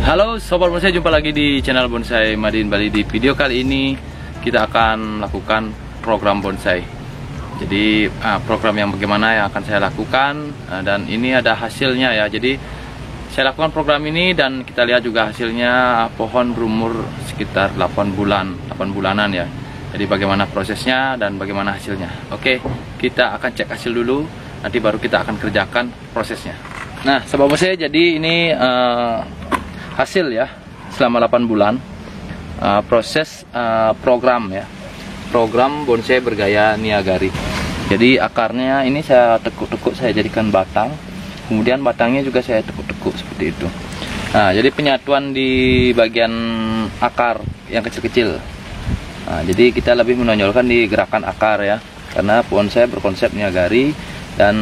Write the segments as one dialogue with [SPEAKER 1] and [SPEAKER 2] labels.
[SPEAKER 1] Halo Sobat Bonsai, jumpa lagi di channel Bonsai Madin Bali. Di video kali ini kita akan melakukan program bonsai. Jadi program yang bagaimana yang akan saya lakukan, dan ini ada hasilnya ya. Jadi saya lakukan program ini dan kita lihat juga hasilnya. Pohon berumur sekitar 8 bulanan ya. Jadi bagaimana prosesnya dan bagaimana hasilnya. Oke, kita akan cek hasil dulu, nanti baru kita akan kerjakan prosesnya. Nah Sobat Bonsai, jadi ini hasil ya selama 8 bulan proses program ya, program bonsai bergaya Niagari. Jadi akarnya ini saya tekuk-tekuk, saya jadikan batang, kemudian batangnya juga saya tekuk-tekuk seperti itu. Nah jadi penyatuan di bagian akar yang kecil-kecil. Nah, jadi kita lebih menonjolkan di gerakan akar ya, karena bonsai berkonsep Niagari. Dan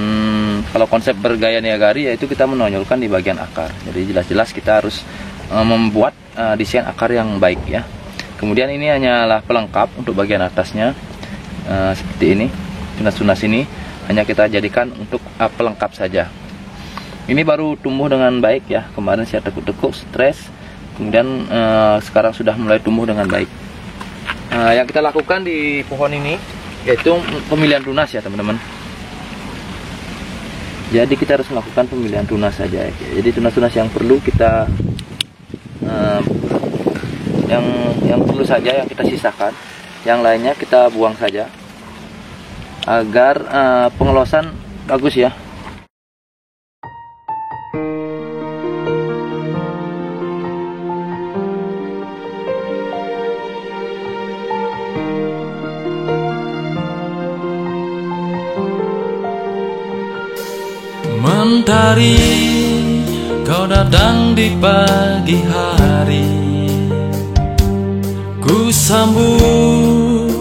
[SPEAKER 1] kalau konsep bergaya Niagari yaitu kita menonjolkan di bagian akar. Jadi jelas-jelas kita harus membuat desain akar yang baik ya. Kemudian ini hanyalah pelengkap untuk bagian atasnya, seperti ini. Tunas-tunas ini hanya kita jadikan untuk pelengkap saja. Ini baru tumbuh dengan baik ya. Kemarin saya tekuk-tekuk, stres, kemudian sekarang sudah mulai tumbuh dengan baik. Yang kita lakukan di pohon ini yaitu pemilihan tunas ya teman-teman. Jadi kita harus melakukan pemilihan tunas saja. Jadi tunas-tunas yang perlu kita yang perlu saja yang kita sisakan, yang lainnya kita buang saja agar pengelosan bagus ya.
[SPEAKER 2] Mentari kau datang di pagi hari, ku sambut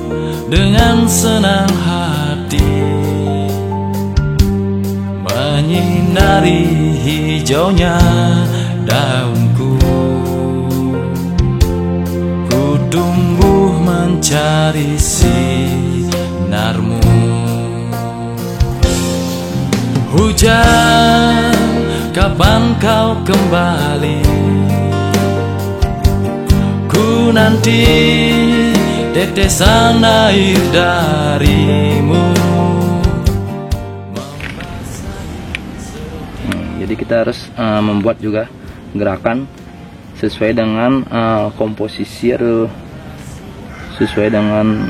[SPEAKER 2] dengan senang hati, menyinari hijaunya daunku, ku tumbuh mencari sinarmu. Hujan, kapan kau kembali? Ku nanti tetesan air darimu.
[SPEAKER 1] Jadi kita harus membuat juga gerakan sesuai dengan komposisi atau sesuai dengan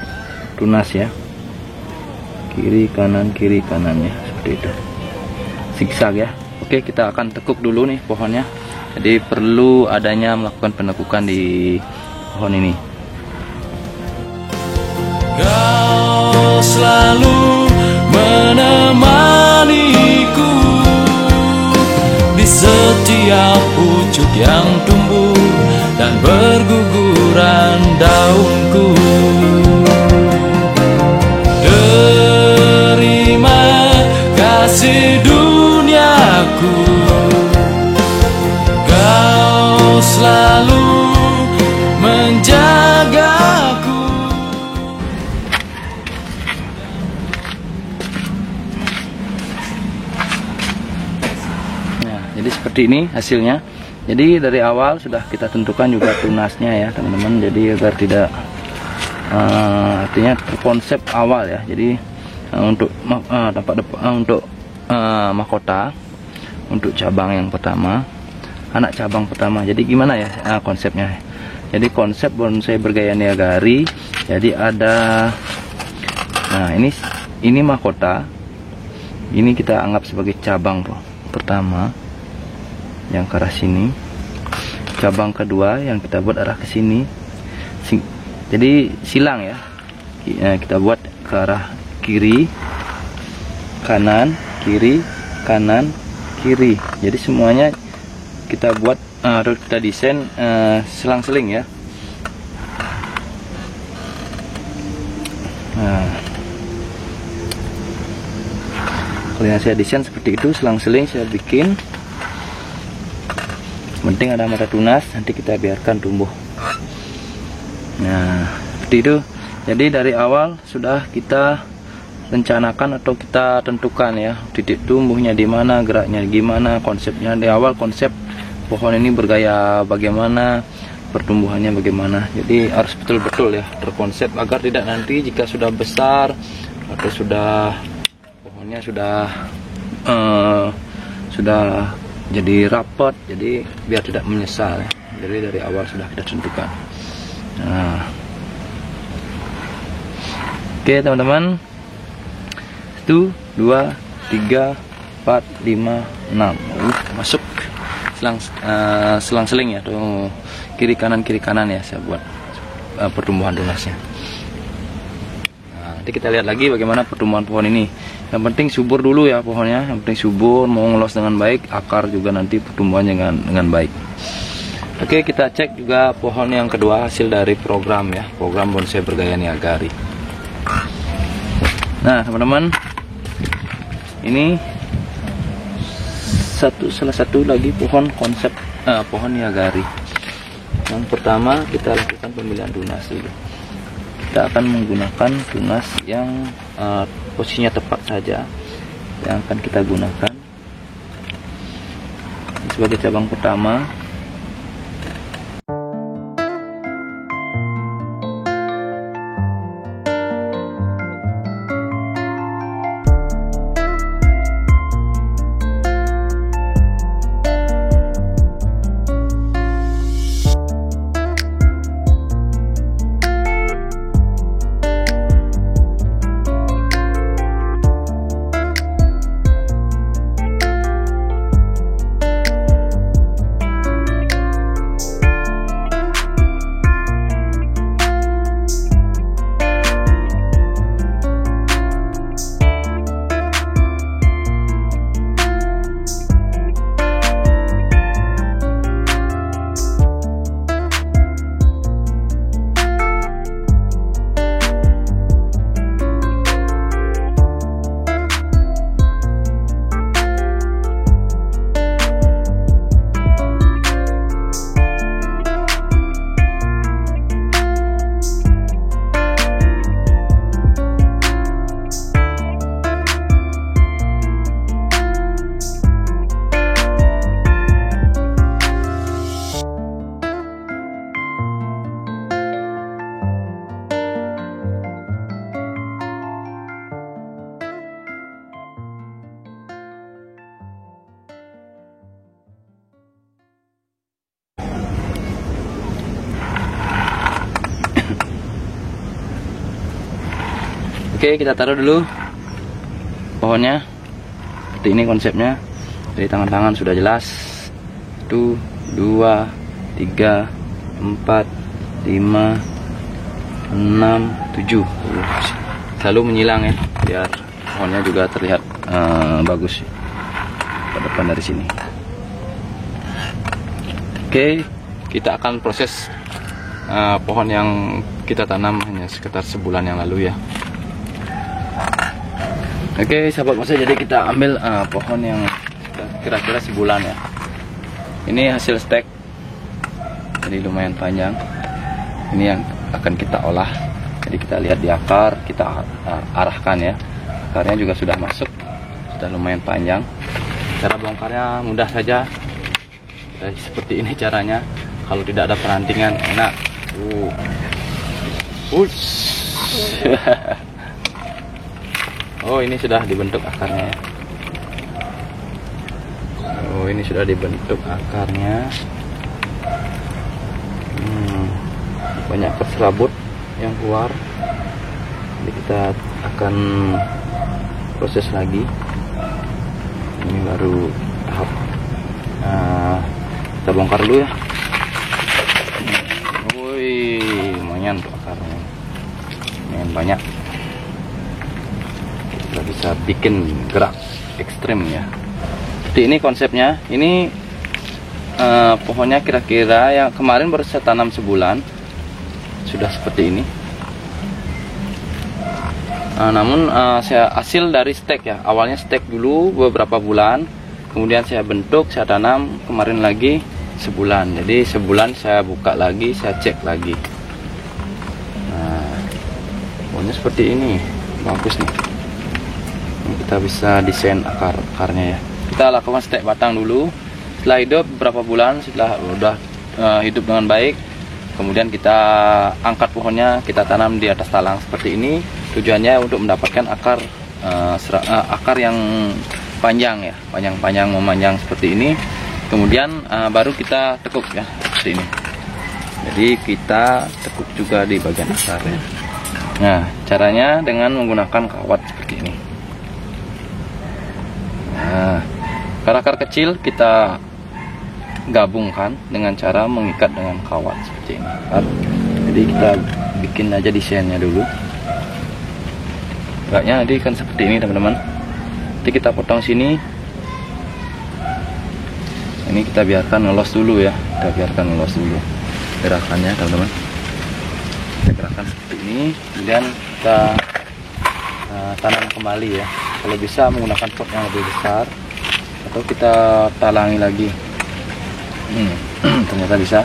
[SPEAKER 1] tunas ya. Kiri kanan ya, seperti itu. Zigzag ya. Oke, kita akan tekuk dulu nih pohonnya. Jadi perlu adanya melakukan penekukan di pohon ini.
[SPEAKER 2] Kau selalu menemaniku di setiap pucuk yang tumbuh dan berguguran daunku. Terima kasih duniaku, kau selalu menjagaku.
[SPEAKER 1] Nah, jadi seperti ini hasilnya. Jadi dari awal sudah kita tentukan juga tunasnya ya teman-teman. Jadi agar tidak artinya terkonsep awal ya. Jadi untuk untuk mahkota, untuk cabang yang pertama, anak cabang pertama. Jadi gimana ya konsepnya? Jadi konsep bonsai bergaya Niagari. Jadi ada, nah ini mahkota. Ini kita anggap sebagai cabang pertama yang ke arah sini. Cabang kedua yang kita buat arah ke sini. Jadi silang ya. Kita buat ke arah kiri, kanan, kiri, kanan, kiri. Jadi semuanya kita buat atau kita desain selang-seling ya. Nah, kalau yang saya desain seperti itu, selang-seling saya bikin. Penting ada mata tunas, nanti kita biarkan tumbuh. Nah, seperti itu. Jadi dari awal sudah kita rencanakan atau kita tentukan ya titik tumbuhnya di mana, geraknya gimana, konsepnya di awal. Konsep pohon ini bergaya bagaimana, pertumbuhannya bagaimana. Jadi harus betul-betul ya terkonsep agar tidak nanti jika sudah besar atau sudah pohonnya sudah jadi rapat, jadi biar tidak menyesal ya. Jadi dari awal sudah kita tentukan. Nah, oke teman-teman, 1, 2, 3, 4, 5, 6. Masuk selang-seling ya, tuh kiri kanan ya saya buat pertumbuhan tunasnya. Nah, nanti kita lihat lagi bagaimana pertumbuhan pohon ini. Yang penting subur dulu ya pohonnya, yang penting subur, mau ngelos dengan baik, akar juga nanti pertumbuhannya dengan baik. Oke, kita cek juga pohon yang kedua, hasil dari program ya, program bonsai bergaya niagari. Nah teman-teman, ini salah satu lagi pohon konsep pohon niagari. Yang pertama kita lakukan pemilihan tunas dulu. Kita akan menggunakan tunas yang posisinya tepat saja yang akan kita gunakan sebagai cabang pertama. Oke, kita taruh dulu pohonnya. Seperti ini konsepnya. Dari tangan-tangan sudah jelas. 1, 2, 3, 4, 5, 6, 7. Selalu menyilang ya, biar pohonnya juga terlihat bagus ke depan dari sini. Oke, kita akan proses pohon yang kita tanam hanya sekitar sebulan yang lalu ya. Oke sahabat bonsai, jadi kita ambil pohon yang kira-kira sebulan ya. Ini hasil stek, jadi lumayan panjang. Ini yang akan kita olah. Jadi kita lihat di akar, kita arahkan ya. Akarnya juga sudah masuk, sudah lumayan panjang. Cara bongkarnya mudah saja. Seperti ini caranya. Kalau tidak ada perantingan, enak. Oh, ini sudah dibentuk akarnya. Oh, ini sudah dibentuk akarnya. Banyak serabut yang keluar. Jadi kita akan proses lagi. Ini baru tahap. Kita bongkar dulu ya. Woi, lumayan tuh akarnya. Lumayan banyak. Kita bisa bikin gerak ekstrim ya. Jadi ini konsepnya. Ini pohonnya kira-kira yang kemarin baru saya tanam sebulan, sudah seperti ini. Namun saya hasil dari stek ya. Awalnya stek dulu beberapa bulan, kemudian saya bentuk, saya tanam kemarin lagi sebulan. Jadi sebulan saya buka lagi, saya cek lagi. Nah, pohonnya seperti ini, bagus nih. Kita bisa desain akarnya ya. Kita lakukan stek batang dulu. Setelah hidup beberapa bulan, setelah udah hidup dengan baik, kemudian kita angkat pohonnya, kita tanam di atas talang seperti ini. Tujuannya untuk mendapatkan akar akar yang panjang ya, panjang memanjang seperti ini. Kemudian baru kita tekuk ya, seperti ini. Jadi kita tekuk juga di bagian akarnya. Nah, caranya dengan menggunakan kawat seperti ini. Nah, akar-akar kecil kita gabungkan dengan cara mengikat dengan kawat seperti ini. Jadi kita bikin aja desainnya dulu. Enggaknya nanti kan seperti ini teman-teman. Nanti kita potong sini. Ini kita biarkan ngelos dulu ya. Kita biarkan ngelos dulu gerakannya teman-teman. Kita gerakan seperti ini. Kemudian kita tanam kembali ya. Kalau bisa menggunakan pot yang lebih besar, atau kita talangi lagi. Ternyata bisa.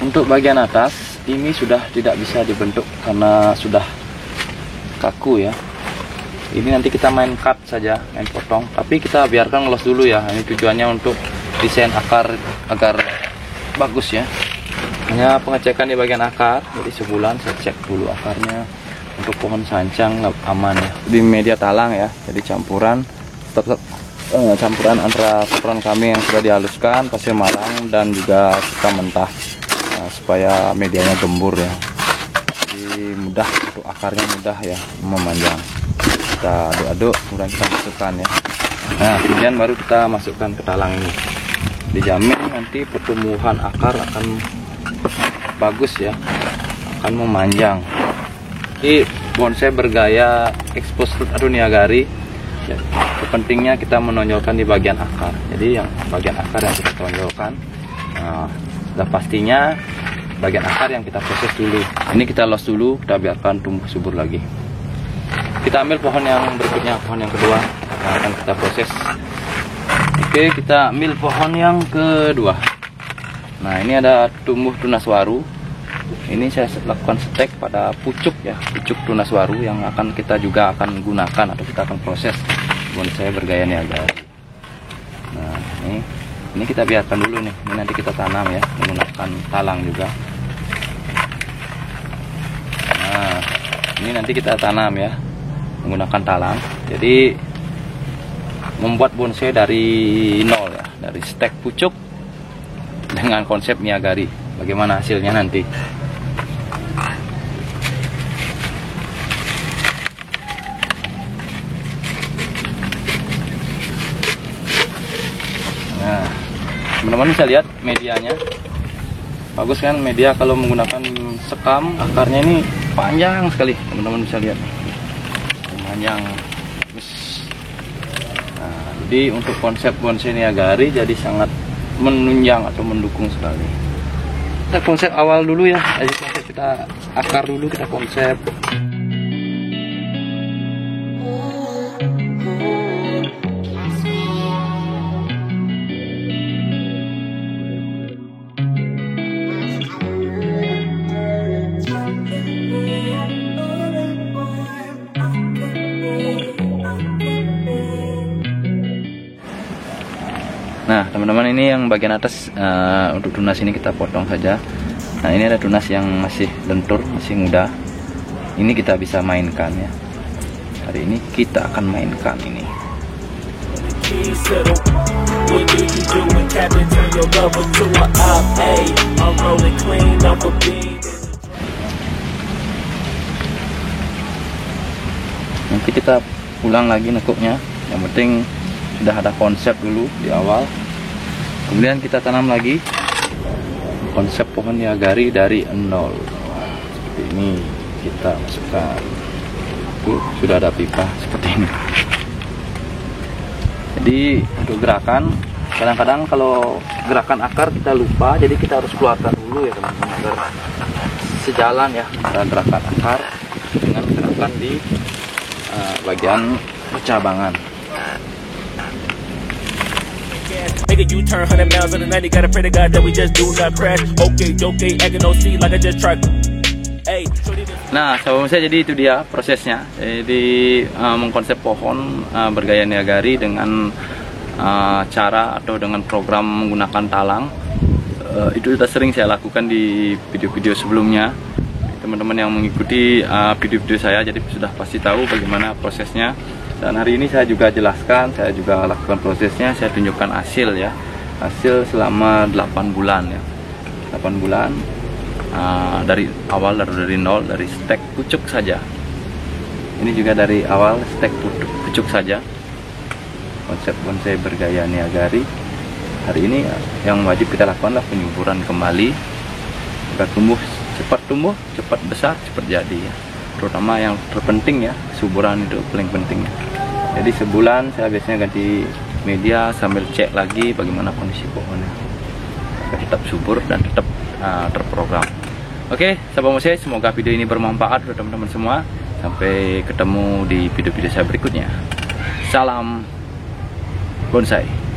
[SPEAKER 1] Untuk bagian atas ini sudah tidak bisa dibentuk karena sudah kaku ya. Ini nanti kita main cut saja, main potong, tapi kita biarkan ngelos dulu ya. Ini tujuannya untuk desain akar agar bagus ya. Hanya pengecekan di bagian akar. Jadi sebulan saya cek dulu akarnya. Untuk pohon sancang aman ya. Di media talang ya. Jadi campuran antara sapuran kami yang sudah dihaluskan, pasir malang dan juga kita mentah, supaya medianya gembur ya. Jadi mudah untuk akarnya mudah ya memanjang. Kita aduk-aduk, kemudian kita masukkan ya. Nah, kemudian baru kita masukkan ke talang ini. Dijamin nanti pertumbuhan akar akan bagus ya, akan memanjang. Ini bonsai bergaya expose fruit atau niagari ya. Pentingnya kita menonjolkan di bagian akar. Jadi yang bagian akar yang kita tonjolkan. Nah, sudah pastinya bagian akar yang kita proses dulu. Ini kita los dulu, kita biarkan tumbuh subur lagi. Kita ambil pohon yang berikutnya, pohon yang kedua, yang akan kita proses. Oke, kita ambil pohon yang kedua. Nah, ini ada tumbuh tunas waru. Ini saya lakukan stek pada pucuk ya, pucuk tunas waru yang kita juga akan gunakan atau kita akan proses bonsai bergaya niagari. Nah, ini kita biarkan dulu nih. Ini nanti kita tanam ya, menggunakan talang juga. Nah, ini nanti kita tanam ya, menggunakan talang. Jadi membuat bonsai dari nol ya, dari stek pucuk dengan konsep niagari. Bagaimana hasilnya nanti? Nah, teman-teman bisa lihat medianya. Bagus kan media kalau menggunakan sekam, akarnya ini panjang sekali. Teman-teman bisa lihat. Panjang. Nah, jadi untuk konsep bonsai niagari jadi sangat menunjang atau mendukung sekali. Kita konsep awal dulu ya, kita akar dulu, kita konsep. Nah teman-teman, ini yang bagian atas untuk tunas ini kita potong saja. Nah ini ada tunas yang masih lentur, masih muda. Ini kita bisa mainkan ya. Hari ini kita akan mainkan ini. Nanti kita ulang lagi nekuknya. Yang penting sudah ada konsep dulu di awal, kemudian kita tanam lagi konsep pohon niagari dari nol. Seperti ini kita masukkan. Sudah ada pipa seperti ini. Jadi untuk gerakan, kadang-kadang kalau gerakan akar kita lupa, jadi kita harus keluarkan dulu ya teman-teman, agar sejalan ya antara gerakan akar dengan gerakan di bagian percabangan.
[SPEAKER 3] Make a U-turn, 100 miles on the 90. Gotta pray to God that we just do not crash. Okay, acting no see like I just tried.
[SPEAKER 1] Nah, sahabat saya, jadi itu dia prosesnya. Jadi mengkonsep pohon bergaya niagari dengan cara atau dengan program menggunakan talang. Itu sudah sering saya lakukan di video-video sebelumnya. Teman-teman yang mengikuti video-video saya jadi sudah pasti tahu bagaimana prosesnya. Dan hari ini saya juga jelaskan, saya juga lakukan prosesnya, saya tunjukkan hasil ya. Hasil selama 8 bulan ya. 8 bulan dari awal, dari nol, dari stek pucuk saja. Ini juga dari awal stek pucuk saja. Konsep bonsai bergaya niagari. Hari ini yang wajib kita lakukan adalah penyuburan kembali agar cepat tumbuh, cepat besar, cepat jadi ya. Terutama yang terpenting ya, suburan itu paling penting. Jadi sebulan saya biasanya ganti media sambil cek lagi bagaimana kondisi pohonnya agar tetap subur dan tetap terprogram. Oke, sahabat bonsai, semoga video ini bermanfaat untuk teman-teman semua. Sampai ketemu di video-video saya berikutnya. Salam bonsai.